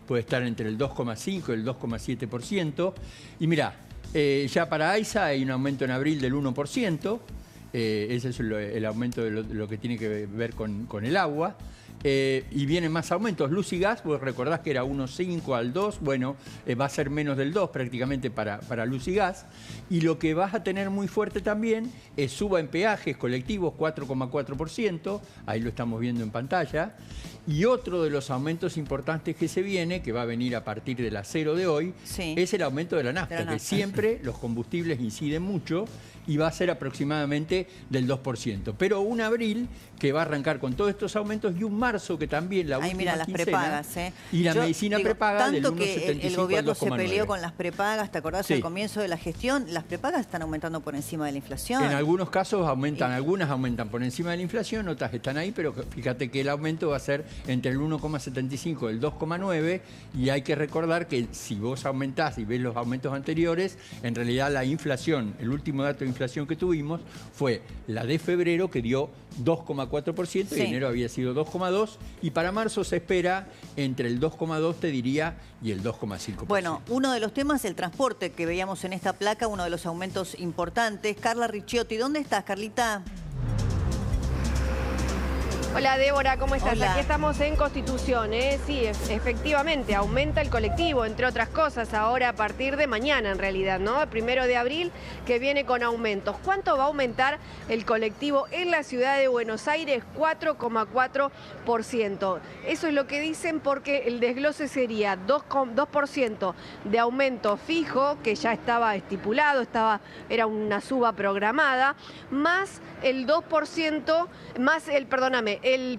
puede estar entre el 2,5 y el 2,7%. Y mirá, ya para AISA hay un aumento en abril del 1%. Ese es el aumento de lo que tiene que ver con el agua. Y vienen más aumentos. Luz y gas, vos recordás que era 1,5 al 2, bueno, va a ser menos del 2 prácticamente para luz y gas. Y lo que vas a tener muy fuerte también es suba en peajes colectivos, 4,4%, ahí lo estamos viendo en pantalla. Y otro de los aumentos importantes que se viene, que va a venir a partir de las 0 de hoy, sí, es el aumento de la nafta, que siempre los combustibles inciden mucho y va a ser aproximadamente del 2%. Pero un abril que va a arrancar con todos estos aumentos y un marzo que también la última las quincena, prepagas, y la medicina prepaga del 1,75 al 2,9. Tanto que el gobierno se peleó con las prepagas, ¿te acordás? Sí. Al comienzo de la gestión, las prepagas están aumentando por encima de la inflación. En algunos casos aumentan, algunas aumentan por encima de la inflación, otras están ahí, pero fíjate que el aumento va a ser entre el 1,75 y el 2,9, y hay que recordar que si vos aumentás y ves los aumentos anteriores, en realidad la inflación, el último dato de inflación que tuvimos fue la de febrero, que dio 2,4%, y enero había sido 2,2%, y para marzo se espera entre el 2,2, te diría, y el 2,5%. Bueno, uno de los temas, el transporte que veíamos en esta placa, uno de los aumentos importantes. Carla Ricciotti, ¿dónde estás, Carlita? Hola Débora, ¿cómo estás? Hola. Aquí estamos en Constitución, ¿eh? Sí, efectivamente, aumenta el colectivo, entre otras cosas, ahora a partir de mañana en realidad, ¿no? El 1 de abril que viene con aumentos. ¿Cuánto va a aumentar el colectivo en la ciudad de Buenos Aires? 4,4%. Eso es lo que dicen porque el desglose sería 2% de aumento fijo, que ya estaba estipulado, era una suba programada, más el 2%, más el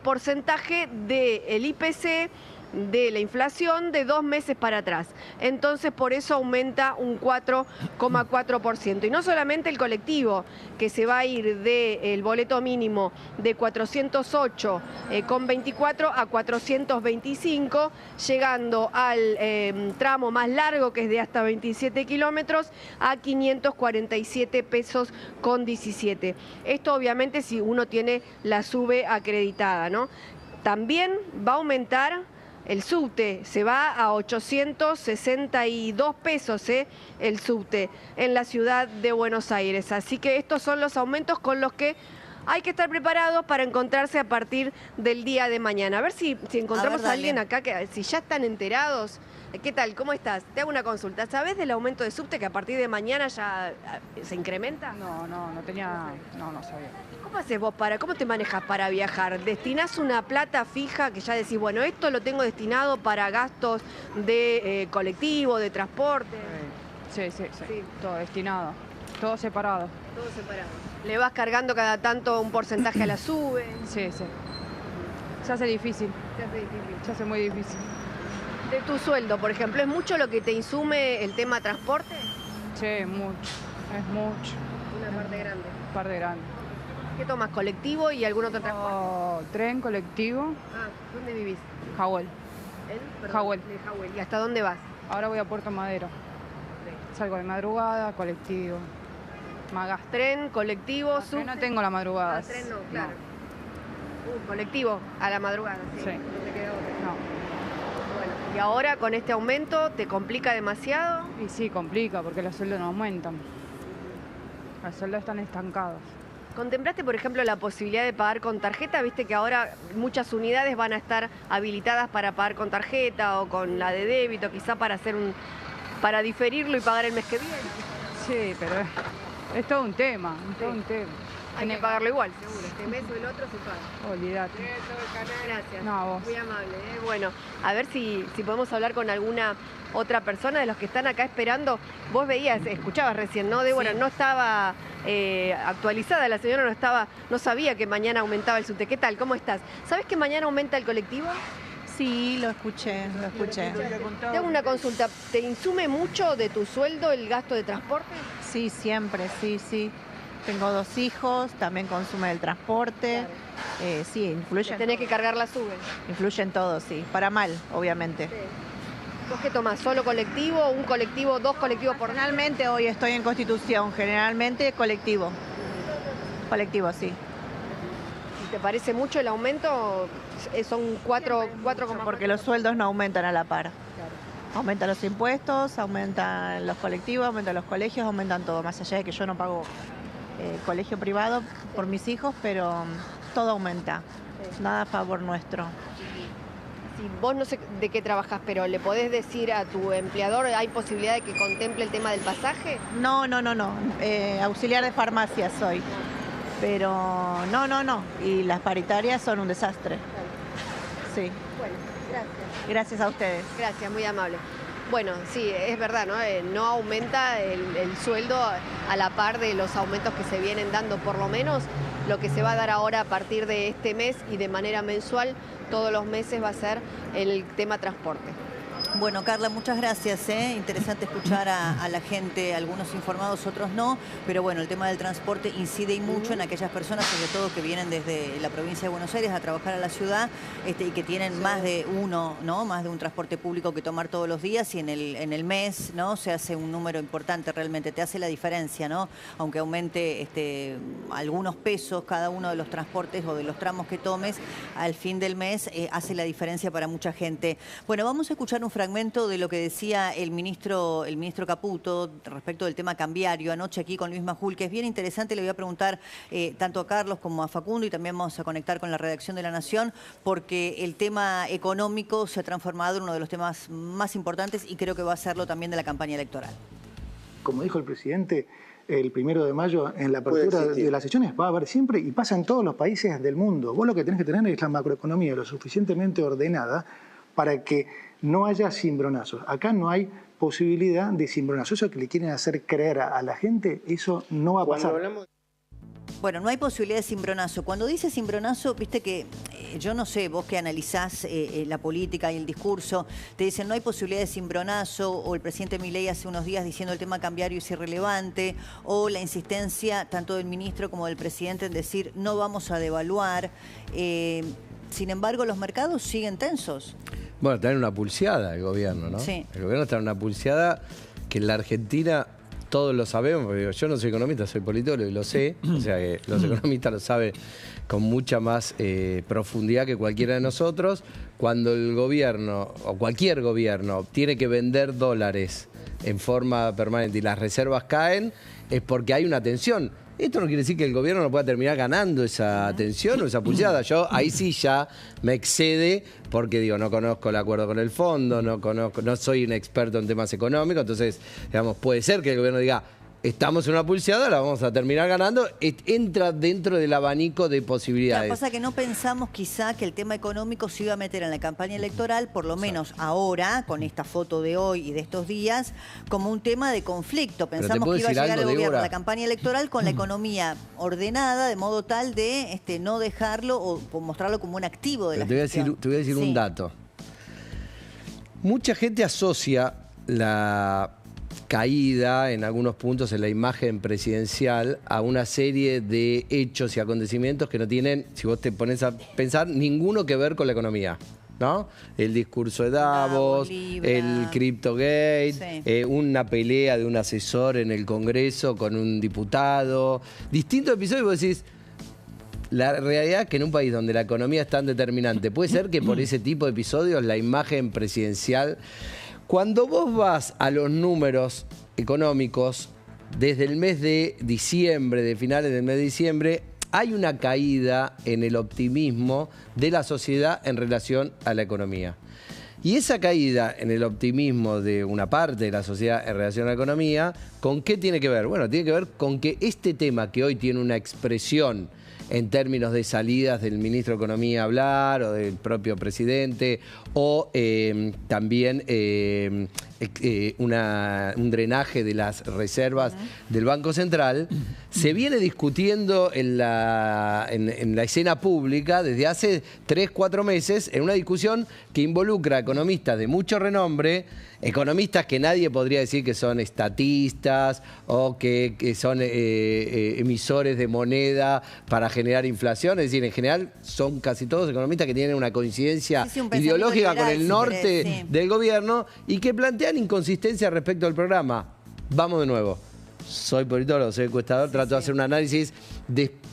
porcentaje del IPC de la inflación de 2 meses para atrás. Entonces, por eso aumenta un 4,4%. Y no solamente el colectivo, que se va a ir del boleto mínimo de 408,24 a 425, llegando al tramo más largo, que es de hasta 27 kilómetros, a 547 pesos con 17. Esto obviamente si uno tiene la SUBE acreditada, ¿no? También va a aumentar el subte, se va a 862 pesos el subte en la ciudad de Buenos Aires. Así que estos son los aumentos con los que hay que estar preparados para encontrarse a partir del día de mañana. A ver si encontramos a alguien acá, que si ya están enterados. ¿Qué tal? ¿Cómo estás? Te hago una consulta. ¿Sabés del aumento de subte que a partir de mañana ya se incrementa? No sabía. ¿Cómo haces vos cómo te manejas para viajar? ¿Destinás una plata fija que ya decís, bueno, esto lo tengo destinado para gastos de colectivo, de transporte? Sí, todo destinado, todo separado. Todo separado. ¿Le vas cargando cada tanto un porcentaje a la SUBE? Sí. Se hace difícil. Se hace muy difícil. De tu sueldo, por ejemplo, ¿es mucho lo que te insume el tema transporte? Sí, mucho. Es mucho. Una parte grande. Parte grande. ¿Qué tomas? ¿Colectivo y algún otro transporte? Tren, colectivo. ¿Dónde vivís? Jawel. Jawel. ¿Y hasta dónde vas? Ahora voy a Puerto Madero. Salgo de madrugada, colectivo. Magas. Tren, colectivo, subte. No tengo la madrugada. Tren no, claro. Colectivo a la madrugada. Sí. No te queda otra. No. Bueno, y ahora con este aumento, ¿te complica demasiado? Y sí, complica, porque los sueldos no aumentan. Los sueldos están estancados. ¿Contemplaste, por ejemplo, la posibilidad de pagar con tarjeta? Viste que ahora muchas unidades van a estar habilitadas para pagar con tarjeta o con la de débito, quizá para para diferirlo y pagar el mes que viene. Sí, pero es todo un tema, Hay que pagarlo igual, seguro. Este mes o el otro se paga. Olvídate. Gracias. No, vos. Muy amable. Bueno, a ver si podemos hablar con alguna otra persona de los que están acá esperando. Vos escuchabas recién, ¿no, Débora? Sí. No estaba actualizada, la señora no sabía que mañana aumentaba el subte. ¿Qué tal? ¿Cómo estás? ¿Sabes que mañana aumenta el colectivo? Sí, lo escuché. Te hago una consulta. ¿Te insume mucho de tu sueldo el gasto de transporte? Sí, siempre, sí. Tengo 2 hijos, también consume el transporte. Claro. Sí, influye. Tenés que cargar la SUBE. Influye en todo, sí. Para mal, obviamente. Sí. ¿Vos qué tomás? ¿Solo colectivo? ¿Un colectivo? ¿2 colectivos por día? Generalmente hoy estoy en Constitución, generalmente colectivo. Colectivo, sí. ¿Te parece mucho el aumento? Son 4, porque los sueldos no aumentan a la par. Claro. Aumentan los impuestos, aumentan los colectivos, aumentan los colegios, aumentan todo. Más allá de que yo no pago colegio privado por mis hijos, pero todo aumenta. Nada a favor nuestro. Si vos no sé de qué trabajas, pero ¿le podés decir a tu empleador, hay posibilidad de que contemple el tema del pasaje? No. Auxiliar de farmacia soy. Pero no. Y las paritarias son un desastre. Sí. Bueno, gracias. Gracias a ustedes. Gracias, muy amable. Bueno, sí, es verdad, ¿no? No aumenta el sueldo a la par de los aumentos que se vienen dando, por lo menos lo que se va a dar ahora a partir de este mes y de manera mensual, todos los meses va a ser el tema transporte. Bueno, Carla, muchas gracias. Interesante escuchar a la gente, algunos informados, otros no, pero bueno, el tema del transporte incide y mucho en aquellas personas, sobre todo que vienen desde la provincia de Buenos Aires a trabajar a la ciudad y que tienen más de uno, ¿no? Más de un transporte público que tomar todos los días y en el mes, ¿no? Se hace un número importante realmente, te hace la diferencia, ¿no? Aunque aumente algunos pesos cada uno de los transportes o de los tramos que tomes, al fin del mes hace la diferencia para mucha gente. Bueno, vamos a escuchar un fragmento de lo que decía el ministro Caputo respecto del tema cambiario anoche aquí con Luis Majul, que es bien interesante. Le voy a preguntar tanto a Carlos como a Facundo y también vamos a conectar con la redacción de La Nación, porque el tema económico se ha transformado en uno de los temas más importantes y creo que va a serlo también de la campaña electoral. Como dijo el presidente, el 1 de mayo en la apertura de las sesiones va a haber siempre y pasa en todos los países del mundo. Vos lo que tenés que tener es la macroeconomía lo suficientemente ordenada para que no haya cimbronazos. Acá no hay posibilidad de cimbronazos. Eso que le quieren hacer creer a la gente, eso no va a pasar. Bueno, no hay posibilidad de cimbronazo. Cuando dice cimbronazo, viste que yo no sé, vos que analizás la política y el discurso, te dicen no hay posibilidad de cimbronazo, o el presidente Milei hace unos días diciendo el tema cambiario es irrelevante, o la insistencia tanto del ministro como del presidente en decir no vamos a devaluar. Sin embargo, los mercados siguen tensos. Bueno, está en una pulseada el gobierno, ¿no? Sí. El gobierno está en una pulseada que en la Argentina todos lo sabemos, porque yo no soy economista, soy politólogo y lo sé, o sea que los economistas lo saben con mucha más profundidad que cualquiera de nosotros. Cuando el gobierno, o cualquier gobierno, tiene que vender dólares en forma permanente y las reservas caen, es porque hay una tensión. Esto no quiere decir que el gobierno no pueda terminar ganando esa tensión o esa pulseada. Yo ahí sí ya me excede porque digo, no conozco el acuerdo con el fondo, no soy un experto en temas económicos, entonces, digamos, puede ser que el gobierno diga, estamos en una pulseada, la vamos a terminar ganando, entra dentro del abanico de posibilidades. Lo que pasa es que no pensamos quizá que el tema económico se iba a meter en la campaña electoral, por lo menos ahora, con esta foto de hoy y de estos días, como un tema de conflicto. Pensamos que iba a llegar el gobierno a la campaña electoral con la economía ordenada, de modo tal de no dejarlo o mostrarlo como un activo de la gestión. Te voy a decir un dato. Mucha gente asocia la caída en algunos puntos en la imagen presidencial a una serie de hechos y acontecimientos que no tienen, si vos te pones a pensar, ninguno que ver con la economía, ¿no? El discurso de Davos, el CryptoGate, sí. Una pelea de un asesor en el Congreso con un diputado, distintos episodios, vos decís, la realidad es que en un país donde la economía es tan determinante, puede ser que por ese tipo de episodios la imagen presidencial... Cuando vos vas a los números económicos, desde el mes de diciembre, de finales del mes de diciembre, hay una caída en el optimismo de la sociedad en relación a la economía. Y esa caída en el optimismo de una parte de la sociedad en relación a la economía, ¿con qué tiene que ver? Bueno, tiene que ver con que este tema que hoy tiene una expresión en términos de salidas del ministro de Economía a hablar o del propio presidente o también un drenaje de las reservas del Banco Central, se viene discutiendo en la escena pública desde hace 3-4 meses en una discusión que involucra a economistas de mucho renombre, economistas que nadie podría decir que son estatistas o que son emisores de moneda para generar inflación, es decir, en general son casi todos economistas que tienen una coincidencia ideológica con el norte del gobierno y que plantean inconsistencia respecto al programa. Vamos de nuevo. soy politólogo, soy encuestador, trato de hacer un análisis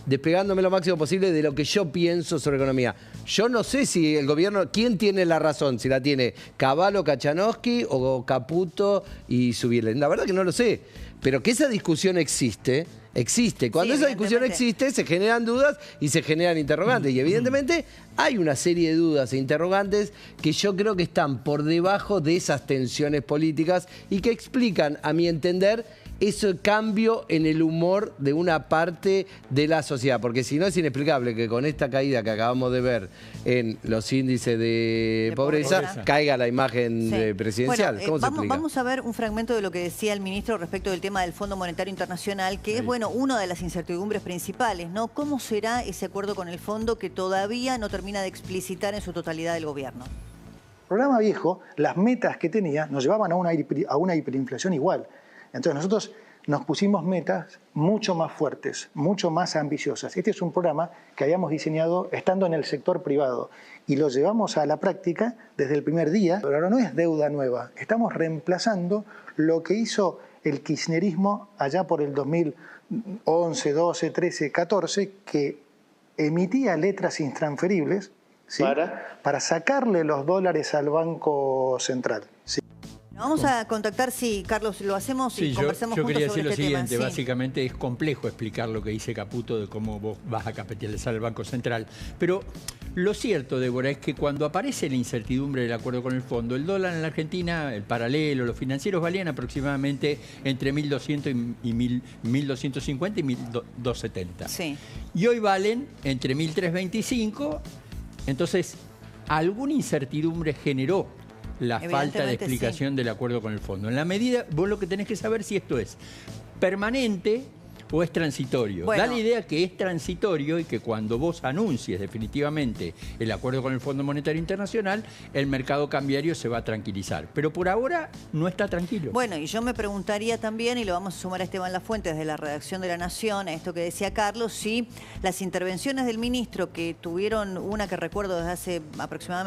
despegándome lo máximo posible de lo que yo pienso sobre economía. Yo no sé si el gobierno, ¿quién tiene la razón? Si la tiene Cavallo, Kachanowski o Caputo y Zubielen. La verdad que no lo sé, pero que esa discusión existe. Cuando esa discusión existe, se generan dudas y se generan interrogantes. Y evidentemente hay una serie de dudas e interrogantes que yo creo que están por debajo de esas tensiones políticas y que explican, a mi entender, ese cambio en el humor de una parte de la sociedad. Porque si no, es inexplicable que con esta caída que acabamos de ver en los índices de pobreza caiga la imagen presidencial. Bueno, ¿Cómo se explica? Vamos a ver un fragmento de lo que decía el ministro respecto del tema del Fondo Monetario Internacional, que es, bueno, una de las incertidumbres principales, ¿no? ¿Cómo será ese acuerdo con el fondo que todavía no termina de explicitar en su totalidad el gobierno? El programa viejo, las metas que tenía, nos llevaban a una hiperinflación igual. Entonces nosotros nos pusimos metas mucho más fuertes, mucho más ambiciosas. Este es un programa que habíamos diseñado estando en el sector privado y lo llevamos a la práctica desde el primer día, pero ahora no es deuda nueva. Estamos reemplazando lo que hizo el kirchnerismo allá por el 2011, 12, 13, 14, que emitía letras intransferibles, ¿sí? para sacarle los dólares al Banco Central. ¿Sí? Vamos a contactar, sí, Carlos, lo hacemos y conversemos yo juntos quería sobre decir este lo siguiente, tema. básicamente es complejo explicar lo que dice Caputo de cómo vos vas a capitalizar el Banco Central, pero lo cierto, Débora, es que cuando aparece la incertidumbre del acuerdo con el fondo, el dólar en la Argentina, el paralelo, los financieros valían aproximadamente entre 1.200 y 1.250 y 1.270. Sí. Y hoy valen entre 1.325, entonces alguna incertidumbre generó la falta de explicación del acuerdo con el fondo. En la medida, vos lo que tenés que saber si esto es permanente o es transitorio. Bueno. Da la idea que es transitorio y que cuando vos anuncies definitivamente el acuerdo con el Fondo Monetario Internacional, el mercado cambiario se va a tranquilizar. Pero por ahora no está tranquilo. Bueno, y yo me preguntaría también, y lo vamos a sumar a Esteban Lafuente desde la redacción de La Nación, a esto que decía Carlos, si las intervenciones del ministro, que tuvieron una que recuerdo desde hace aproximadamente